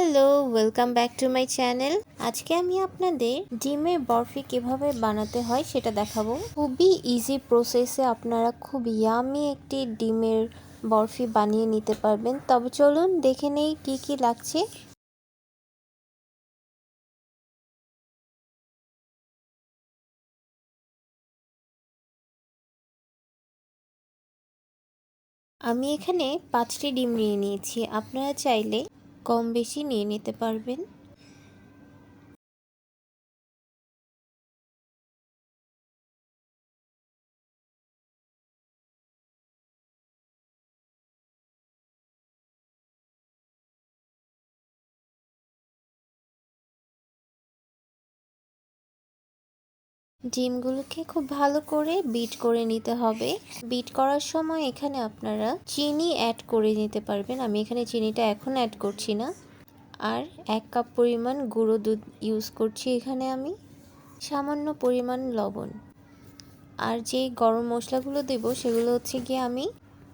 Hello, welcome back to my channel. আজকে আমি আপনাদের ডিমের বরফি কিভাবে বানাতে হয় সেটা দেখাবো। খুবই ইজি প্রসেসে আপনারা খুব ইয়ামি একটি ডিমের বরফি বানিয়ে নিতে পারবেন। তবে চলুন দেখে নেই কি কি লাগছে। আমি এখানে 5টি ডিম নিয়ে নিয়েছি, আপনারা চাইলে কম বেশি নিয়ে নিতে পারবেন। ডিমগুলোকে খুব ভালো করে বিট করে নিতে হবে। বিট করার সময় এখানে আপনারা চিনি অ্যাড করে নিতে পারবেন। আমি এখানে চিনিটা এখন অ্যাড করছি না। আর 1 কাপ পরিমাণ গুঁড়ো দুধ ইউজ করছি এখানে আমি, সামান্য পরিমাণ লবণ। আর যে গরম মশলাগুলো দেব সেগুলো হচ্ছে গিয়ে আমি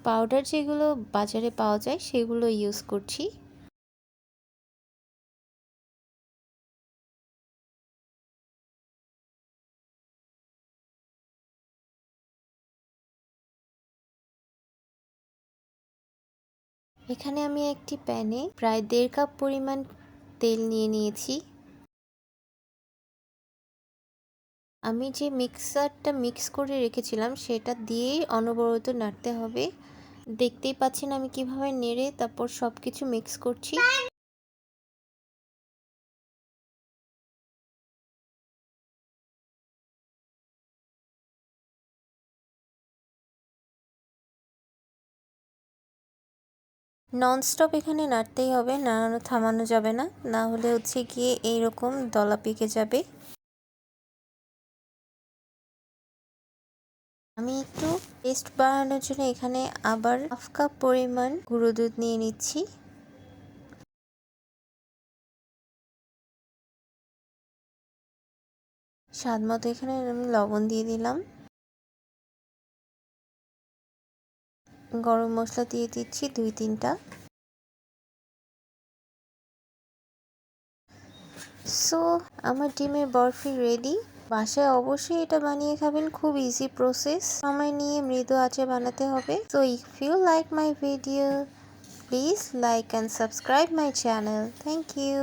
পাউডার যেগুলো বাজারে পাওয়া যায় সেগুলো ইউজ করছি। এখানে আমি একটি প্যানে প্রায় 1.5 কাপ পরিমাণ তেল নিয়ে নিয়েছি। আমি যে মিক্সারটা মিক্স করে রেখেছিলাম সেটা দিয়েই অনবরত নাড়তে হবে। দেখতেই পাচ্ছেন আমি কিভাবে নেড়ে তারপর সব কিছু মিক্স করছি। ননস্টপ এখানে নাড়তেই হবে, নাড়ানো থামানো যাবে না, না হলে হচ্ছে গিয়ে এইরকম দলা পেকে যাবে। আমি একটু টেস্ট বাড়ানোর জন্য এখানে আবার 1/2 কাপ পরিমাণ গুঁড়ো দুধ নিয়ে নিচ্ছি। স্বাদ মতো এখানে আমি লবণ দিয়ে দিলাম। গরম মশলা দিয়ে দিচ্ছি 2-3টা। সো আমার ডিমের বরফি রেডি। বাসায় অবশ্যই এটা বানিয়ে খাবেন, খুব ইজি প্রসেস, সময় নিয়ে মৃদু আঁচে বানাতে হবে। So if you like my video, please like and subscribe my channel. Thank you.